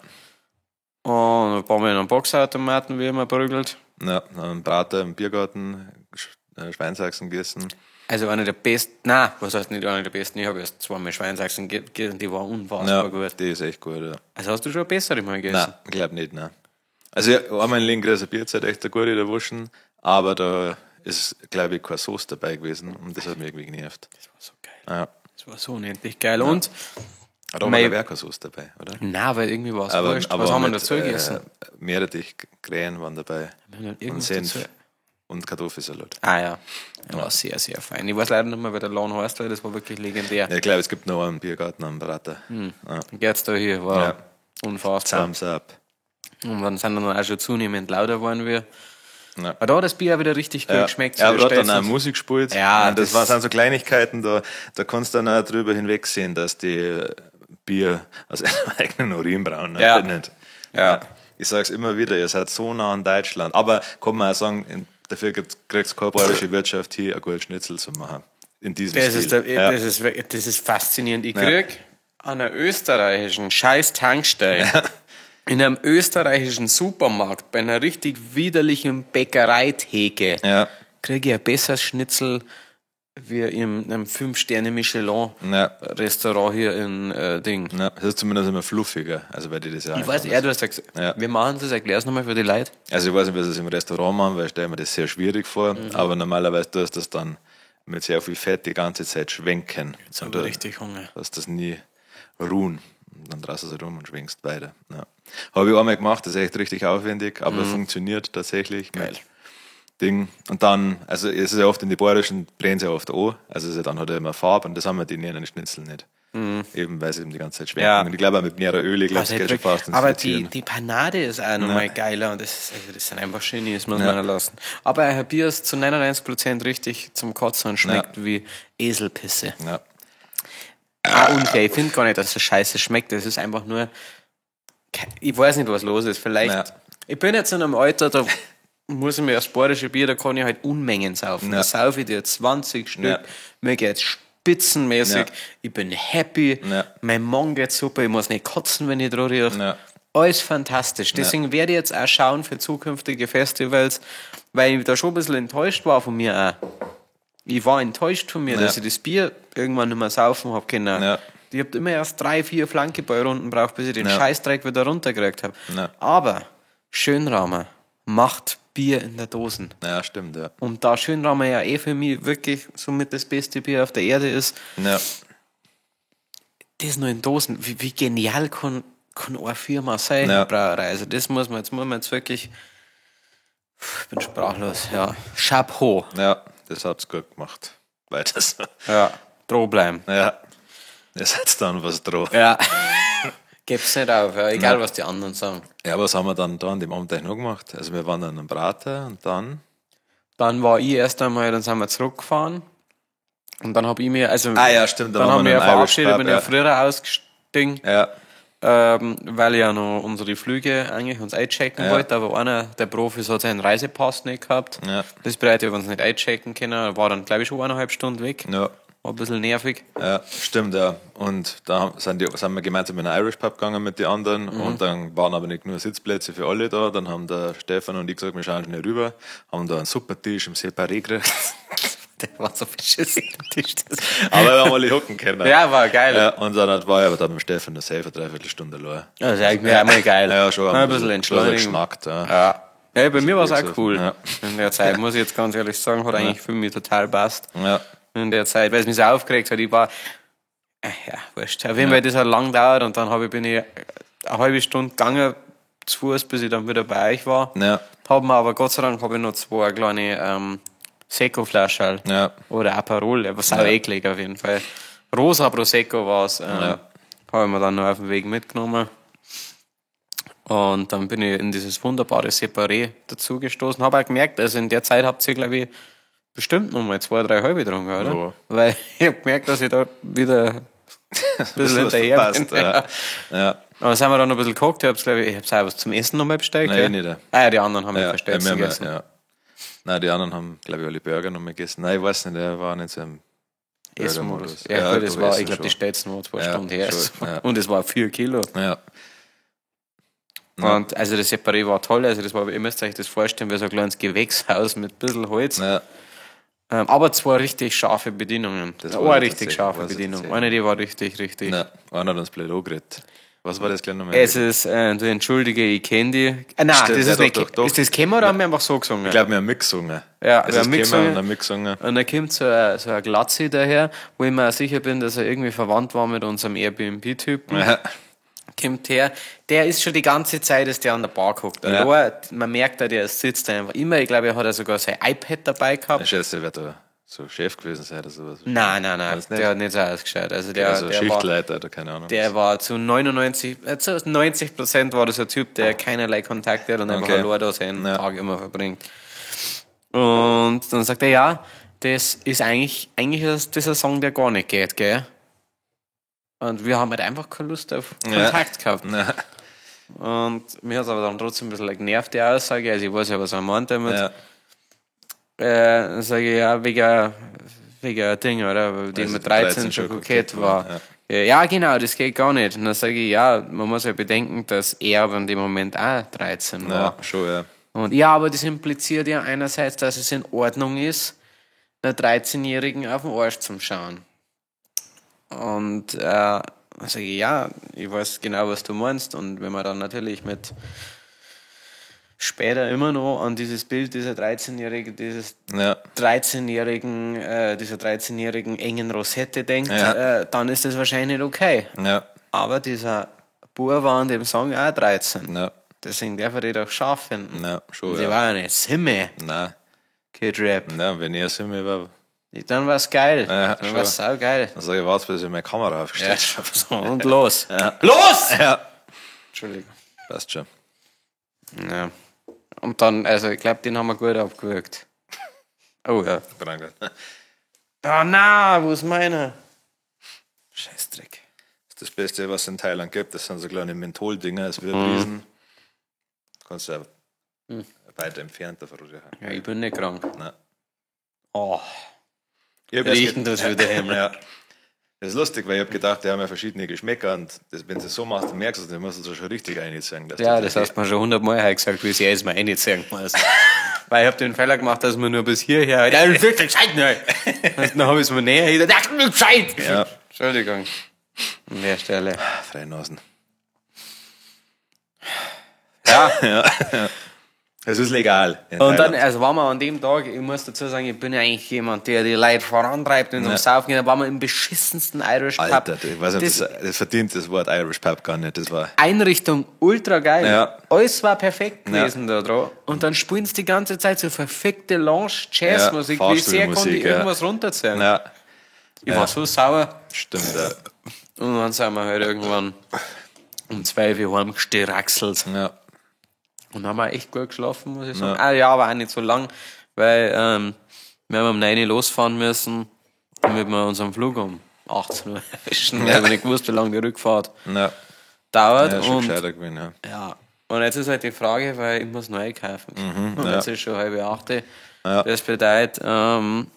Und ein paar Mal in einem Boxautomaten, wie immer, prügelt. Ja, einen Brater im Biergarten, Schweinshaxen gegessen. Also einer der besten, nein, was heißt nicht einer der besten, ich habe erst 2 Mal Schweinshaxen gegessen, die war unfassbar gut. Die ist echt gut, ja. Also hast du schon eine bessere mal gegessen? Nein, ich glaube nicht, nein. Also einmal in Lingreser Bierzeit echt eine gute, der Wuschen, aber da ist, glaube ich, keine Sauce dabei gewesen und das hat mich irgendwie genervt. Das war so geil. Ja. Das war so unendlich geil. Ja. Und da war der Werkersauce dabei, oder? Nein, weil irgendwie war es wurscht. Was haben wir dazu gegessen? Meerrettichkrähen waren dabei. Und Senf und Kartoffelsalat. Ah ja, war sehr, sehr fein. Ich weiß leider nicht mehr, wer der Laden heißt, weil das war wirklich legendär. Ja, ich glaube, es gibt noch einen Biergarten am Prater. Ja. Geht's da hier, war unfassbar. Thumbs up. Und dann sind dann auch schon zunehmend lauter geworden wir. Ja. Aber da hat das Bier auch wieder richtig gut geschmeckt. Ja, aber da hat dann auch Musik gespielt. Ja, das sind so Kleinigkeiten, da kannst du dann auch drüber hinwegsehen, dass die Bier aus einem eigenen Urin brauen. Ne? Ja. Nicht. Ja. Ich sag's immer wieder, ihr seid so nah an Deutschland. Aber kann man auch sagen, dafür kriegt keine bayerische Wirtschaft hier ein gutes Schnitzel zu machen. In diesem Stil. Das ist faszinierend. Ich krieg an einer österreichischen scheiß Tankstelle in einem österreichischen Supermarkt bei einer richtig widerlichen Bäckereitheke kriege ich ein besseres Schnitzel wie in einem 5-Sterne-Michelin-Restaurant hier in Ding. Ja, das ist zumindest immer fluffiger, also weil die das ja ich weiß, du hast gesagt, wir machen das, erklär's nochmal für die Leute. Also ich weiß nicht, wie sie es im Restaurant machen, weil ich stelle mir das sehr schwierig vor, aber normalerweise tust du das dann mit sehr viel Fett die ganze Zeit schwenken. Jetzt haben wir richtig Hunger. Dass das nie ruhen. Und dann drehst du es rum und schwenkst beide. Ja. Habe ich einmal gemacht, das ist echt richtig aufwendig, aber funktioniert tatsächlich. Geil. Ding. Und dann, also es ist ja oft in die Bayerischen, brennen sie ja oft an. Also es ist ja dann hat er immer Farbe und das haben wir die in den Schnitzel nicht. Eben, weil sie eben die ganze Zeit schwenken. Ja. Und ich glaube auch mit mehr Öl, ich glaube, das geht schon fast. Aber die Panade ist auch nochmal geiler und das sind einfach Genies, muss man lassen. Aber ein Bier ist zu 99% richtig zum Kotzen und schmeckt wie Eselpisse. Ja. Unfair. Ich finde gar nicht, dass das scheiße schmeckt. Das ist einfach nur, ich weiß nicht, was los ist. Vielleicht, ich bin jetzt in einem Alter, da muss ich mir das bayerische Bier, da kann ich halt Unmengen saufen. Da saufe ich dir 20 Stück, mir geht's spitzenmäßig, ich bin happy, mein Mann geht super, ich muss nicht kotzen, wenn ich dran rieche. Alles fantastisch. Deswegen werde ich jetzt auch schauen für zukünftige Festivals, weil ich da schon ein bisschen enttäuscht war von mir auch. Ich war enttäuscht von mir, dass ich das Bier irgendwann nicht mehr saufen habe können. Ich habe immer erst 3-4 Flankeball-Runden braucht, bis ich den Scheißdreck wieder runtergekriegt habe. Aber Schönraumer macht Bier in der Dosen. Ja, stimmt, ja. Und da Schönraumer ja für mich wirklich somit das beste Bier auf der Erde ist, das nur in Dosen, wie genial kann eine Firma sein, eine Brauerei. Also das muss man jetzt wirklich, ich bin sprachlos, Chapeau. Ja, das hab's gut gemacht. Weiter so. Ja, droh bleiben. Ja, ihr seid dann was droh. Ja. Gib's nicht auf, egal was die anderen sagen. Ja, was haben wir dann da an dem Abend noch gemacht? Also wir waren dann am Prater und dann? Dann war ich erst einmal, dann sind wir zurückgefahren. Und dann habe ich mir, also stimmt, dann haben wir ja verabschiedet, bin ja früher ausgestiegen. Weil ich ja noch unsere Flüge eigentlich uns einchecken wollte, aber einer der Profis hat seinen Reisepass nicht gehabt. Das bedeutet, wir haben uns nicht einchecken können, war dann glaube ich schon 1,5 Stunden weg. War ein bisschen nervig. Ja, stimmt, ja. Und da sind wir gemeinsam in einen Irish Pub gegangen mit den anderen und dann waren aber nicht nur Sitzplätze für alle da. Dann haben der Stefan und ich gesagt, wir schauen schnell rüber, haben da einen super Tisch im Separé gekriegt. Der war so beschissen, der Tisch. Aber wir haben alle hocken können. Ja, war geil. Ja, und dann war ich aber da mit Stefan der Safe 3/4 Stunde allein. Ja, das ist eigentlich einmal geil. Ja, schon ein bisschen entschleunigen. Geschnackt, ja, bei mir war es auch cool. Ja. In der Zeit, muss ich jetzt ganz ehrlich sagen, hat eigentlich für mich total passt. Ja. In der Zeit, weil es mich so aufgeregt hat, ich war, wurscht. Auf jeden Fall, das hat lang gedauert und dann bin ich eine halbe Stunde gegangen, zu Fuß, bis ich dann wieder bei euch war. Ja. Haben wir aber Gott sei Dank habe ich noch 2 kleine Seco-Flasche Ja. oder Aperol, der war sau eklig auf jeden Fall. Rosa Prosecco war es. Habe ich mir dann noch auf den Weg mitgenommen. Und dann bin ich in dieses wunderbare Separé dazugestoßen. Habe auch gemerkt, also in der Zeit habt ihr, glaube ich, bestimmt noch mal 2, 3 halbe getrunken, oder? Ja. Weil ich habe gemerkt, dass ich da wieder ein bisschen hinterher bin. Ja. Aber sind wir dann noch ein bisschen gekocht. Ich habe auch was zum Essen nochmal bestellt. Nein, gell? nicht. Ja, die anderen haben ja, Ja, verstellt wir haben gegessen. ja. Nein, die anderen haben, glaube ich, alle Burger noch mal gegessen. Nein, ich weiß nicht, der war nicht so im Essmodus. Burgermodus. Ja, gut, das doch war, Essen ich glaube, die schon. Spätzen war 2 Ja, Stunden her. schon, ja. Und es war 4 Kilo. Ja. Und also das Separé war toll. Also das war, ihr müsst euch das vorstellen, wie so ein kleines Gewächshaus mit ein bisschen Holz. Ja. Aber 2 richtig scharfe Bedienungen. Das Eine war richtig scharfe Bedienung. Eine, die war richtig. Nein, einer hat uns blöd angeredet. Was war das gleich nochmal? Es ist, du entschuldige, ich kenne die. Nein, Stimmt, das ja, ist nicht. doch. Ist das Kämmer oder haben wir einfach so gesungen? Ich glaube, wir haben mitgesungen. Ja, es wir haben ist gekommen mitgesungen. und haben mitgesungen. Und dann kommt so ein Glatzi daher, wo ich mir auch sicher bin, dass er irgendwie verwandt war mit unserem Airbnb-Typen. Ja. Kommt her, der ist schon die ganze Zeit ist der an der Bar geguckt. Ja. Man merkt, der sitzt da einfach immer. Ich glaube, er hat ja sogar sein iPad dabei gehabt. Ich schätze, der wird da so Chef gewesen sein oder sowas. Nein, Weiß nicht. der hat nicht so ausgeschaut. Also der, Also der war, Schichtleiter oder keine Ahnung. der war zu 90% war das ein Typ, der keinerlei Kontakt hat und einfach Okay. allein da seinen Ja. Tag immer verbringt. Und dann sagt er, ja, das ist eigentlich ist das ein Song, der gar nicht geht, gell? Und wir haben halt einfach keine Lust auf Kontakt gehabt. Ja. Und mir hat es aber dann trotzdem ein bisschen genervt, die Aussage. Also ich weiß ja, was er meint damit. Ja. Dann sage ich, ja, wegen ein Ding, oder? Die Also mit die 13 schon kokett war. Ja, genau, das geht gar nicht. Und dann sage ich, ja, man muss ja bedenken, dass er aber in dem Moment auch 13 war. Ja, schon, ja. Und ja, aber das impliziert ja einerseits, dass es in Ordnung ist, einer 13-Jährigen auf den Arsch zu schauen. Und dann sage ich, ja, ich weiß genau, was du meinst. Und wenn man dann natürlich mit später immer noch an dieses Bild dieser 13-Jährigen, Ja. dieser 13-jährigen engen Rosette denkt, dann ist das wahrscheinlich nicht okay. Ja. Aber dieser Bub war an dem Song auch 13. Ja. Deswegen darf er die doch scharf finden. Ja, schon, Die ja. war ja nicht Simme, Nein. Kid Rap. Nein, wenn er Simme war, Dann war's geil. Ja, dann war's schon. saugeil. dann sage ich, warte, bis ich meine Kamera aufgestellt So, und los. Los! Ja. Entschuldigung. Passt schon. Ja. Und dann, also ich glaube, den haben wir gut abgewürgt. Oh ja. Danke. Oh na, wo ist meiner? Scheißdreck. Das ist das Beste, was es in Thailand gibt. Das sind so kleine Menthol-Dinger, es wird riesen. Kannst du ja weiter entfernt davon rühren. Ja, ich bin nicht krank. Nein. Oh. Ich hab Riechen das wieder Himmel. Ja. Das ist lustig, weil ich habe gedacht, die haben ja verschiedene Geschmäcker und das, wenn du es so machst, dann merkst du es, dann musst du schon richtig einziehen. Ja, das hast du mir schon 100-mal heute gesagt, wie ich es mal einziehen muss. Weil ich habe den Fehler gemacht, dass man nur bis hierher... Ja, das ist wirklich gescheit, ne? Dann habe ich es mir näher hinter... Das ist gescheit! Ja. Entschuldigung. An der Stelle. Freinasen. Ja. Es ist legal. in Und dann, Thailand. also waren wir an dem Tag, ich muss dazu sagen, ich bin ja eigentlich jemand, der die Leute vorantreibt und ums Saufen geht, da waren wir im beschissensten Irish Pub. Alter, ich weiß nicht, das verdient das Wort Irish Pub gar nicht. Das war. Einrichtung ultra geil. Ja. Alles war perfekt gewesen da dran. Und dann spielen sie die ganze Zeit so verfickte Lounge-Jazzmusik. Wie sehr konnte Fahrstuhlmusik, ich irgendwas runterziehen? Ja, Ich war so sauer. stimmt. Ja. Und dann sind wir halt irgendwann um 12 Uhr heimgesteraxelt. Ja. Und haben wir echt gut geschlafen, muss ich sagen. Ja, aber auch nicht so lang, weil wir haben um 9 Uhr losfahren müssen, damit wir unseren Flug um 18 Uhr erwischen. Wir haben nicht gewusst, wie lange die Rückfahrt Ja. dauert. Ja, schon Und gescheiter gewesen, ja. ja, und jetzt ist halt die Frage, weil ich muss neu kaufen. Und jetzt ist schon 7:30. Ja. Das bedeutet, Wie lange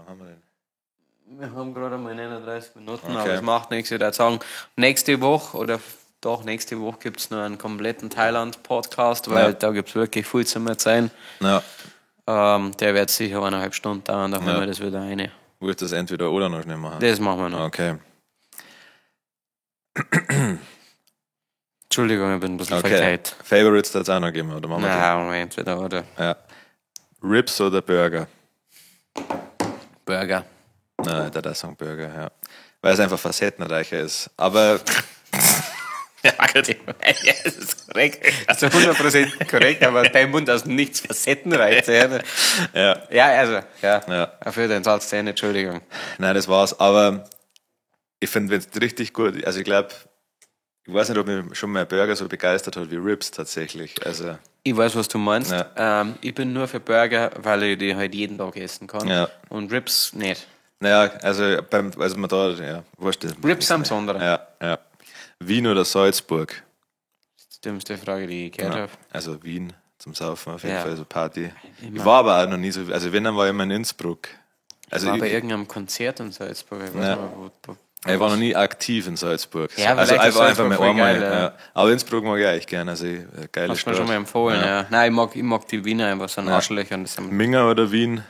haben wir denn? wir haben gerade mal 39 Minuten, Okay. aber es macht nichts. Ich würde sagen, nächste Woche gibt es noch einen kompletten Thailand-Podcast, weil da gibt es wirklich viel zu erzählen. Ja. Der wird sicher 1,5 Stunden dauern, da holen wir das wieder rein. Wo ich das entweder oder noch schnell machen? Das machen wir noch. Okay. Entschuldigung, ich bin ein bisschen Okay. verkehrt. Favorites darf es auch noch geben, oder machen wir Nein, Moment, entweder oder. das? Ja. Ribs oder Burger? Burger. Nein, da sagen Burger, ja. Weil es einfach facettenreicher ist. Aber Ja, das ist korrekt. Also 100% korrekt, aber dein Mund aus nichts Facettenreize. Ja. Ja, also, ja. Ja. Für den Satz, Entschuldigung. Nein, das war's. Aber ich finde, wenn es richtig gut, also ich glaube, ich weiß nicht, ob mich schon mal ein Burger so begeistert hat wie Ribs tatsächlich. Also, Ich weiß, was du meinst. Ja. Ich bin nur für Burger, weil ich die halt jeden Tag essen kann. Ja. Und Ribs nicht. naja, also man da, ja, wurscht. Ribs am Sondern. Ja. Wien oder Salzburg? Das ist die dümmste Frage, die ich gehört Ja. habe. Also Wien zum Saufen auf jeden Ja. Fall, so Party. Immer. Ich war aber auch noch nie so, also wenn, dann war ich immer in Innsbruck. Also Ich war ich, bei irgendeinem Konzert in Salzburg. Ich weiß Ja. nicht mehr, wo. ich war noch nie aktiv in Salzburg. Ja, also vielleicht ist einfach Salzburg mal voll einmal. geil, ja. Ja. Aber Innsbruck mag ich eigentlich gerne, also geile Hast du Stadt. mir schon mal empfohlen, ja. Nein, ich mag die Wiener einfach so ein Arschlöcher. Und das sind, Minga oder Wien?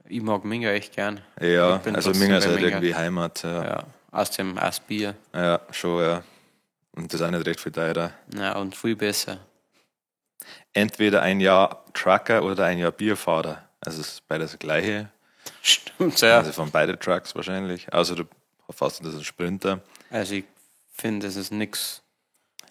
ich mag Minga echt gern. Ja, Ich bin also trotzdem Minga ist bei halt Minga. irgendwie Heimat. Ja. Ja, aus Bier. Ja, schon, ja. Und das ist auch nicht recht viel teurer. Ja, und viel besser. Entweder ein Jahr Trucker oder ein Jahr Bierfahrer. Also es ist beides das gleiche. Stimmt, ja. Also von beide Trucks wahrscheinlich. Außer du fast das ist ein Sprinter. Also ich finde, es ist nichts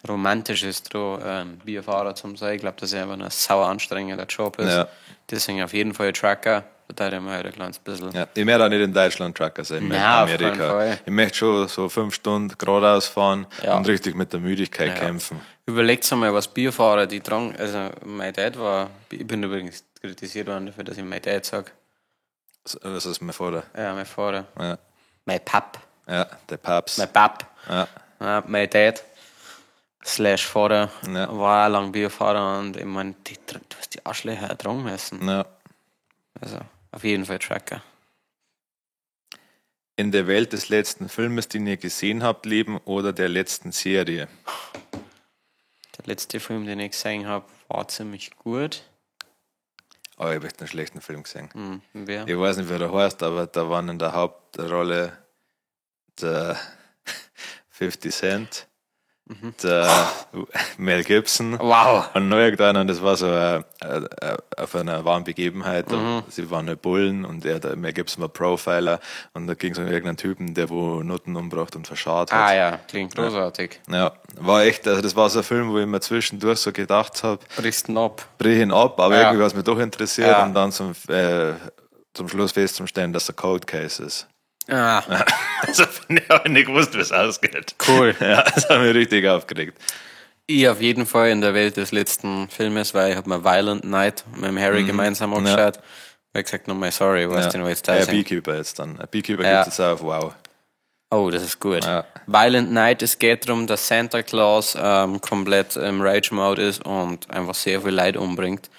Romantisches, da Bierfahrer zu sein. Ich glaube, dass es einfach ein sauer anstrengender Job ist. Ja. Deswegen auf jeden Fall Trucker. Da ich mir halt ein kleines bisschen. Ja, ich möchte auch nicht in Deutschland Trucker sein, ich möchte Nein, auf Amerika. keinen Fall. Ich möchte schon so 5 Stunden geradeaus fahren Ja. und richtig mit der Müdigkeit Ja. kämpfen. Überlegt mal, was Bierfahrer die tragen. Also mein Dad war, ich bin übrigens kritisiert worden dafür, dass ich mein Dad sage. Das ist mein Vater. Ja, mein Vater. Ja, Mein Pap. ja der Papst. Mein Pap. Ja. Ja, mein Dad slash Vater Ja. war auch lang Bierfahrer und ich meine, du hast die Arschlöcher ertragen müssen. Ja. Also auf jeden Fall Tracker. In der Welt des letzten Filmes, den ihr gesehen habt, leben oder der letzten Serie? Der letzte Film, den ich gesehen habe, war ziemlich gut. Oh, ich habe echt einen schlechten Film gesehen. Wer? Ich weiß nicht, wer der heißt, aber da waren in der Hauptrolle der 50 Cent, der Mel Gibson Wow. und noch irgendeiner, und das war so auf einer wahren Begebenheit. Sie waren halt Bullen und der Mel Gibson war Profiler und da ging es um irgendeinen Typen, der wo Nutten umbracht und verscharrt hat. Ah ja, klingt großartig. Ja, war echt, also das war so ein Film, wo ich mir zwischendurch so gedacht habe, Brichst ihn ab. brich ihn ab, aber Ja. irgendwie was mich doch interessiert Ja. und dann zum Schluss festzustellen, dass er Cold Case ist. Ah, Also ich habe nicht gewusst, wie es ausgeht. cool. Ja, das hat mich richtig aufgeregt. Ich auf jeden Fall in der Welt des letzten Filmes, weil ich habe mir Violent Night mit dem Harry gemeinsam angeschaut. Weil ich gesagt nochmal, sorry, was denn jetzt da Ja, ist. Beekeeper jetzt dann. Ein Beekeeper Ja. gibt es jetzt auch auf Wow. Oh, das ist gut. Ja. Violent Night, es geht darum, dass Santa Claus komplett im Rage-Mode ist und einfach sehr viel Leid umbringt.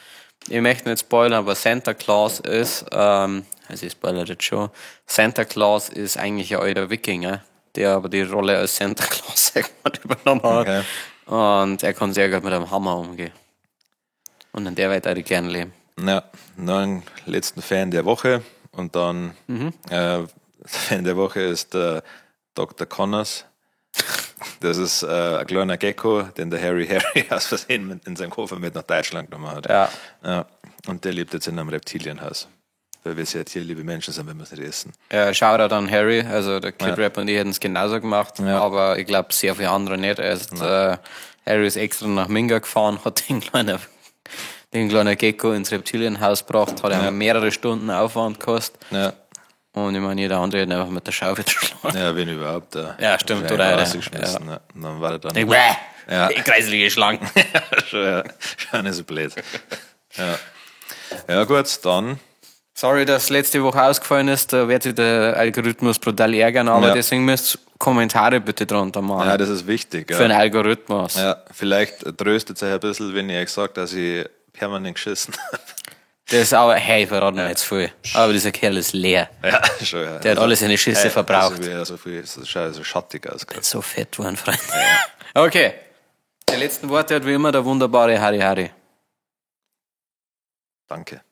Ich möchte nicht spoilern, aber Santa Claus ist, also ich spoilere jetzt schon, Santa Claus ist eigentlich ein alter Wikinger, der aber die Rolle als Santa Claus übernommen hat. Okay. Und er kann sehr gut mit einem Hammer umgehen. Und in der Welt würde ich gerne leben. Ja, noch einen letzten Fan der Woche und dann der Fan der Woche ist der Dr. Connors. Das ist ein kleiner Gecko, den der Harry aus Versehen in seinem Koffer mit nach Deutschland genommen hat. Ja. Ja. Und der lebt jetzt in einem Reptilienhaus. Weil wir sehr tierliebe Menschen sind, wenn wir es nicht essen. Shoutout an Harry, also der Kid Rap und ich hätten es genauso gemacht, Ja. aber ich glaube sehr viele andere nicht. Harry ist extra nach Minga gefahren, hat den kleinen Gecko ins Reptilienhaus gebracht, hat ihm mehrere Stunden Aufwand gekostet. Ja, Und ich meine, jeder andere hat ihn einfach mit der Schaufel geschlagen. ja wenn überhaupt. Ja, stimmt, Oder oder? rausgeschmissen. Ja. Und dann war er dann. Ja. Die kreislige Schlange. Schon nicht so blöd. Ja. Ja, gut, dann. Sorry, dass letzte Woche ausgefallen ist, da wird sich der Algorithmus brutal ärgern, aber Ja. deswegen müsst ihr Kommentare bitte drunter machen. Ja, das ist wichtig. für den Ja. Algorithmus. Ja, vielleicht tröstet es euch ein bisschen, wenn ich euch sage, dass ich permanent geschissen habe. Das ist aber, hey, ich verrate mir nicht zu viel. Aber dieser Kerl ist leer. Ja, schon, ja. Der hat alle seine Schüsse verbraucht. Also, so viel, so schaut so schattig aus. gerade. So fett worden, Freund. Okay. Die letzten Worte hat wie immer der wunderbare Harry Harry. Danke.